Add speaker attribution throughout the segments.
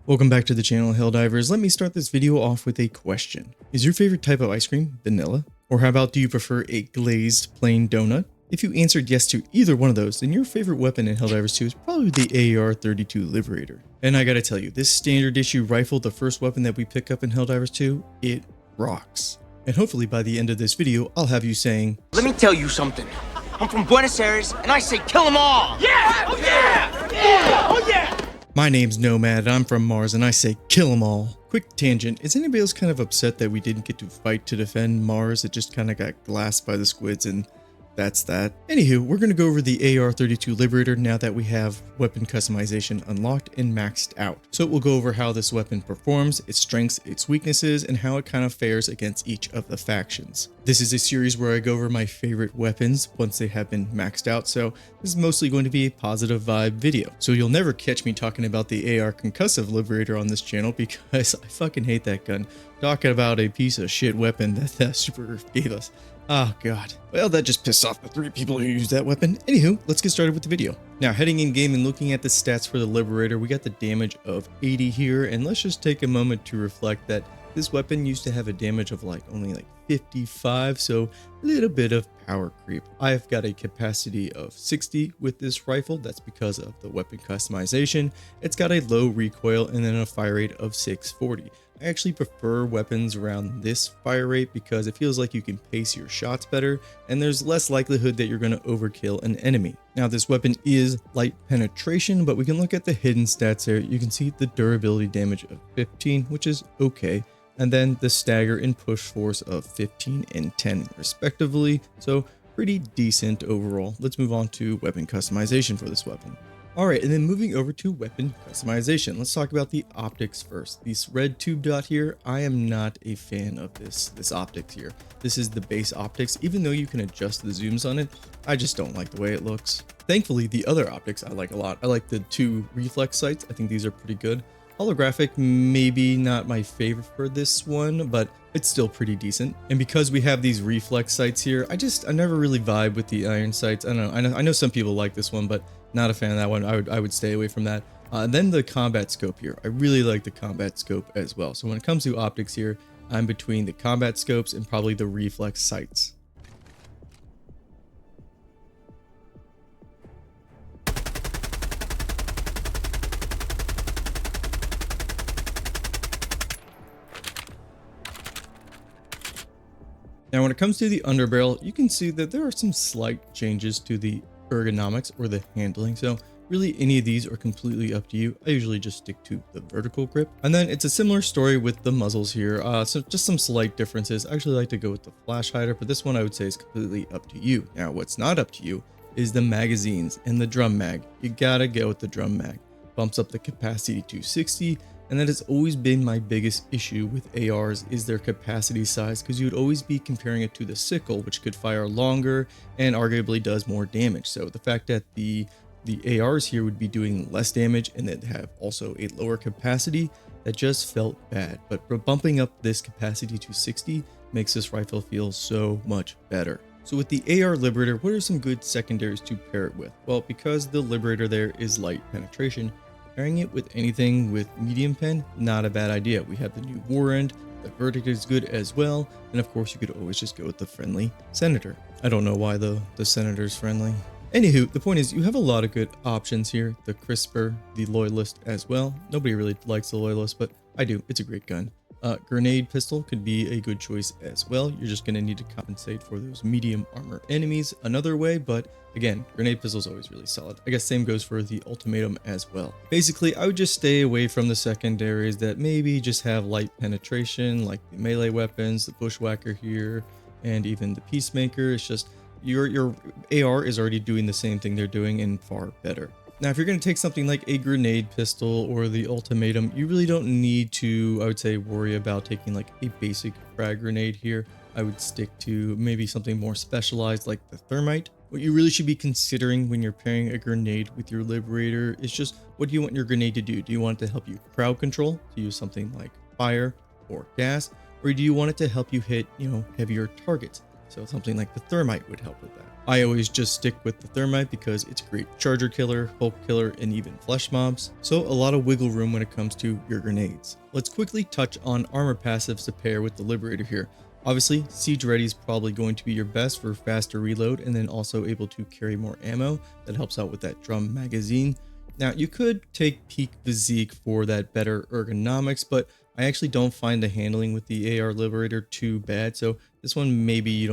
Speaker 1: Welcome back to the channel, Helldivers. Let me start this video off with a question. Is your favorite type of ice cream vanilla? Or how about, do you prefer a glazed plain donut? If you answered yes to either one of those, then your favorite weapon in Helldivers 2 is probably the AR-23 Liberator. And I gotta tell you, this standard issue rifle, the first weapon that we pick up in Helldivers 2, it rocks. And hopefully by the end of this video, I'll have you saying,
Speaker 2: let me tell you something. I'm from Buenos Aires, and I say kill them all! Yeah! Oh yeah! Yeah! Oh yeah!
Speaker 1: my name's Nomad, I'm from Mars, and I say kill 'em all. Quick tangent, is anybody else kind of upset that we didn't get to fight to defend Mars? It just kind of got glassed by the squids, and that's that. Anywho, we're going to go over the AR-32 Liberator now that we have weapon customization unlocked and maxed out. So we'll go over how this weapon performs, its strengths, its weaknesses, and how it kind of fares against each of the factions. This is a series where I go over my favorite weapons once they have been maxed out, so this is mostly going to be a positive vibe video. So you'll never catch me talking about the AR Concussive Liberator on this channel because I fucking hate that gun. Talking about a piece of shit weapon that Super gave us. Oh god. Well, that just pissed off the 3 people who used that weapon. Anywho, let's get started with the video. Now, heading in game and looking at the stats for the Liberator, we got the damage of 80 here, and let's just take a moment to reflect that this weapon used to have a damage of only 55, so a little bit of power creep. I've got a capacity of 60 with this rifle. That's because of the weapon customization. It's got a low recoil and then a fire rate of 640. I actually prefer weapons around this fire rate because it feels like you can pace your shots better and there's less likelihood that you're going to overkill an enemy. Now, this weapon is light penetration, but we can look at the hidden stats here. You can see the durability damage of 15, which is okay, and then the stagger and push force of 15 and 10 respectively, so pretty decent overall. Let's move on to weapon customization for this weapon. Alright, and then moving over to weapon customization, let's talk about the optics first. This red tube dot here, I am not a fan of this optics here. This is the base optics. Even though you can adjust the zooms on it, I just don't like the way it looks. Thankfully, the other optics I like a lot. I like the 2 reflex sights. I think these are pretty good. Holographic, maybe not my favorite for this one, but it's still pretty decent. And because we have these reflex sights here, I never really vibe with the iron sights. I don't know. I know some people like this one, but not a fan of that one. I would stay away from that. And then the combat scope here. I really like the combat scope as well. So when it comes to optics here, I'm between the combat scopes and probably the reflex sights. Now, when it comes to the underbarrel, you can see that there are some slight changes to the ergonomics or the handling. So really any of these are completely up to you. I usually just stick to the vertical grip. And then it's a similar story with the muzzles here. So just some slight differences. I actually like to go with the flash hider, but this one I would say is completely up to you. Now, what's not up to you is the magazines and the drum mag. You gotta go with the drum mag. Bumps up the capacity to 60. And that has always been my biggest issue with ARs is their capacity size, because you would always be comparing it to the sickle, which could fire longer and arguably does more damage. So the fact that the ARs here would be doing less damage and then have also a lower capacity, that just felt bad. But bumping up this capacity to 60 makes this rifle feel so much better. So with the AR Liberator, what are some good secondaries to pair it with? Well, because the Liberator there is light penetration, pairing it with anything with medium pen, not a bad idea. We have the new Warrant, the Verdict is good as well, and of course you could always just go with the friendly Senator. I don't know why the Senator's friendly. Anywho, the point is you have a lot of good options here. The Crisper, the Loyalist as well. Nobody really likes the Loyalist, but I do. It's a great gun. Grenade pistol could be a good choice as well. You're just going to need to compensate for those medium armor enemies another way, but again, grenade pistol is always really solid. I guess same goes for the Ultimatum as well. Basically, I would just stay away from the secondaries that maybe just have light penetration, like the melee weapons, the Bushwhacker here, and even the Peacemaker. It's just your AR is already doing the same thing they're doing and far better. Now, if you're going to take something like a grenade pistol or the Ultimatum, you really don't need to, I would say, worry about taking like a basic frag grenade here. I would stick to maybe something more specialized like the Thermite. What you really should be considering when you're pairing a grenade with your Liberator is just, what do you want your grenade to do? Do you want it to help you crowd control, to use something like fire or gas? Or do you want it to help you hit, heavier targets? So something like the Thermite would help with that. I always just stick with the Thermite because it's a great charger killer, Hulk killer, and even flesh mobs, so a lot of wiggle room when it comes to your grenades. Let's quickly touch on armor passives to pair with the Liberator here. Obviously, Siege Ready is probably going to be your best for faster reload and then also able to carry more ammo. That helps out with that drum magazine. Now, you could take Peak Physique for that better ergonomics, but I actually don't find the handling with the AR Liberator too bad, so this one maybe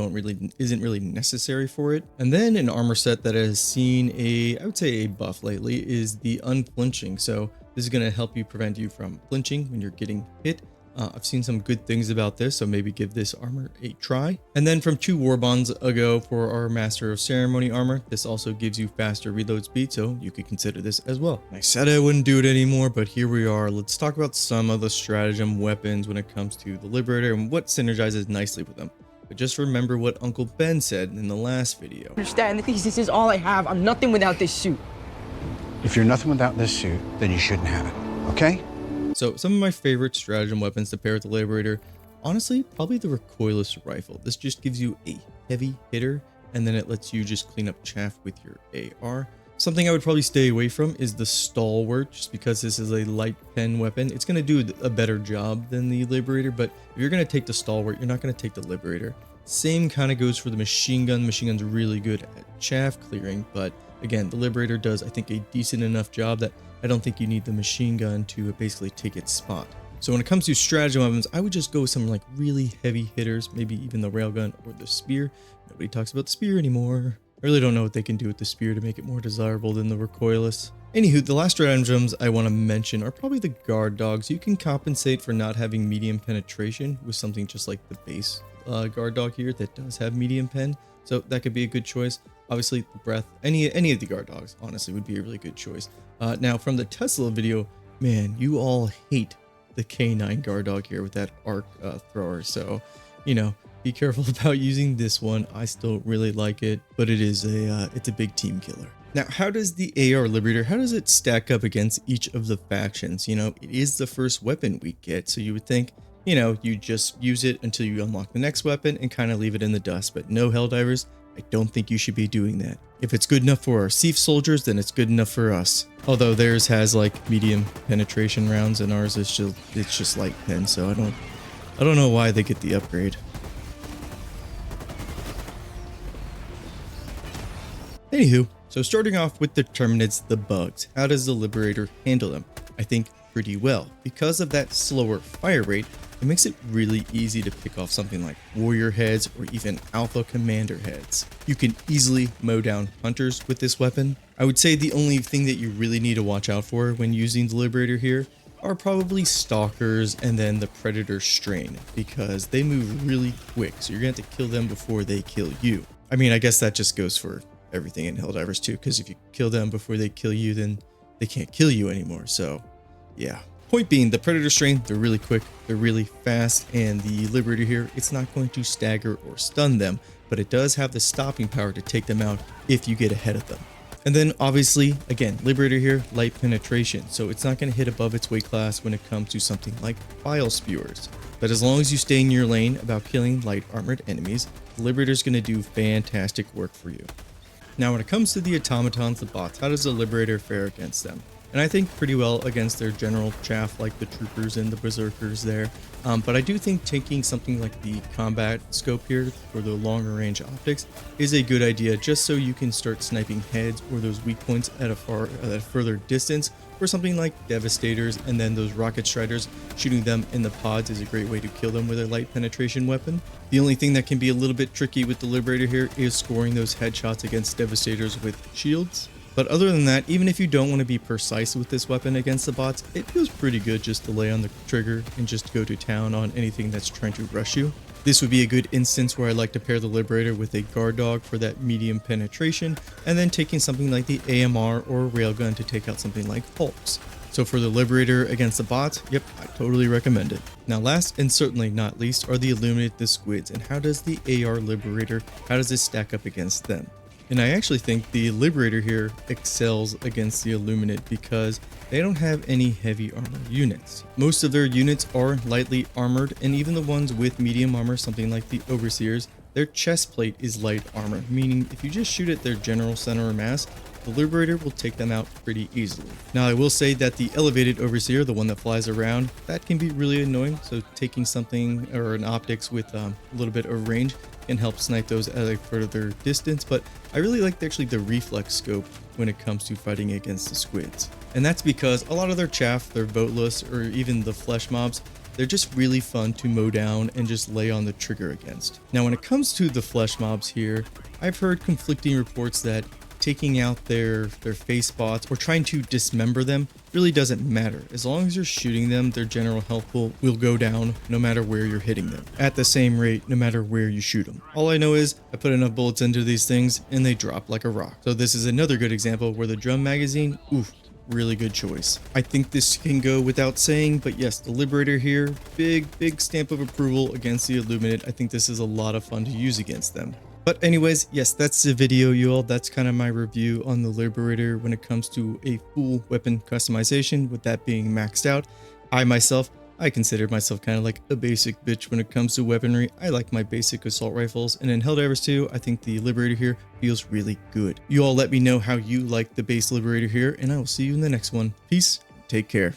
Speaker 1: isn't really necessary for it. And then an armor set that has seen I would say a buff lately is the Unflinching. So this is going to help you prevent you from flinching when you're getting hit. I've seen some good things about this, so maybe give this armor a try. And then from 2 war bonds ago for our Master of Ceremony armor, this also gives you faster reload speed, so you could consider this as well. I said I wouldn't do it anymore, but here we are. Let's talk about some of the stratagem weapons when it comes to the Liberator and what synergizes nicely with them. But just remember what Uncle Ben said in the last video.
Speaker 3: Understand, this is all I have. I'm nothing without this suit.
Speaker 4: If you're nothing without this suit, then you shouldn't have it, okay?
Speaker 1: So some of my favorite stratagem weapons to pair with the Liberator, honestly, probably the recoilless rifle. This just gives you a heavy hitter, and then it lets you just clean up chaff with your AR. Something I would probably stay away from is the Stalwart, just because this is a light pen weapon. It's going to do a better job than the Liberator, but if you're going to take the Stalwart, you're not going to take the Liberator. Same kind of goes for the machine gun. Machine gun's really good at chaff clearing, but again, the Liberator does, I think, a decent enough job that I don't think you need the machine gun to basically take its spot. So when it comes to stratagem weapons, I would just go with some like really heavy hitters, maybe even the railgun or the spear. Nobody talks about the spear anymore. I really don't know what they can do with the spear to make it more desirable than the recoilless. Anywho, the last stratagems I want to mention are probably the guard dogs. You can compensate for not having medium penetration with something just like the base guard dog here that does have medium pen. So that could be a good choice. Obviously, the breath, any of the guard dogs, honestly, would be a really good choice. Now, from the Tesla video, man, you all hate the K9 guard dog here with that arc thrower. So, you know, be careful about using this one. I still really like it, but it's a big team killer. Now, how does the AR Liberator, how does it stack up against each of the factions? You know, it is the first weapon we get, so you would think, you know, you just use it until you unlock the next weapon and kind of leave it in the dust. But no, Helldivers, I don't think you should be doing that. If it's good enough for our Siege soldiers, then it's good enough for us. Although theirs has like medium penetration rounds and ours is just light pen, so I don't know why they get the upgrade. Anywho, so starting off with the Terminids, the bugs, how does the Liberator handle them? I think pretty well. Because of that slower fire rate, it makes it really easy to pick off something like warrior heads or even alpha commander heads. You can easily mow down hunters with this weapon. I would say the only thing that you really need to watch out for when using the Liberator here are probably stalkers and then the predator strain, because they move really quick, so you're gonna have to kill them before they kill you. I mean, I guess that just goes for everything in Helldivers too, because if you kill them before they kill you, then they can't kill you anymore. So yeah. Point being, the predator strain, they're really quick, they're really fast, and the Liberator here, it's not going to stagger or stun them, but it does have the stopping power to take them out if you get ahead of them. And then obviously, again, Liberator here, light penetration, so it's not going to hit above its weight class when it comes to something like file spewers. But as long as you stay in your lane about killing light armored enemies, the Liberator is going to do fantastic work for you. Now when it comes to the automatons, the bots, how does the Liberator fare against them? And I think pretty well against their general chaff like the troopers and the berserkers there. But I do think taking something like the combat scope here for the longer range optics is a good idea, just so you can start sniping heads or those weak points at a further distance, or something like Devastators, and then those rocket striders, shooting them in the pods is a great way to kill them with a light penetration weapon. The only thing that can be a little bit tricky with the Liberator here is scoring those headshots against Devastators with shields. But other than that, even if you don't want to be precise with this weapon against the bots, it feels pretty good just to lay on the trigger and just go to town on anything that's trying to rush you. This would be a good instance where I like to pair the Liberator with a guard dog for that medium penetration, and then taking something like the AMR or railgun to take out something like Hulks. So for the Liberator against the bots, yep, I totally recommend it. Now last and certainly not least are the Illuminate, the squids, and how does the AR Liberator, how does this stack up against them? And I actually think the Liberator here excels against the Illuminate because they don't have any heavy armor units. Most of their units are lightly armored, and even the ones with medium armor, something like the Overseers, their chest plate is light armor, meaning if you just shoot at their general center or mass, the Liberator will take them out pretty easily. Now I will say that the elevated overseer, the one that flies around, that can be really annoying, so taking something or an optics with a little bit of range can help snipe those at a further distance, but I really like actually the reflex scope when it comes to fighting against the squids. And that's because a lot of their chaff, their voteless, or even the flesh mobs, they're just really fun to mow down and just lay on the trigger against. Now when it comes to the flesh mobs here, I've heard conflicting reports that taking out their face bots or trying to dismember them really doesn't matter. As long as you're shooting them, their general health pool will go down no matter where you're hitting them, at the same rate no matter where you shoot them. All I know is I put enough bullets into these things and they drop like a rock. So this is another good example where the drum magazine, oof, really good choice. I think this can go without saying, but yes, the Liberator here, big stamp of approval against the Illuminate. I think this is a lot of fun to use against them. But anyways, yes, that's the video, you all. That's kind of my review on the Liberator when it comes to a full weapon customization, with that being maxed out. I consider myself kind of like a basic bitch when it comes to weaponry. I like my basic assault rifles, and in Helldivers 2, I think the Liberator here feels really good. You all let me know how you like the base Liberator here, and I will see you in the next one. Peace, take care.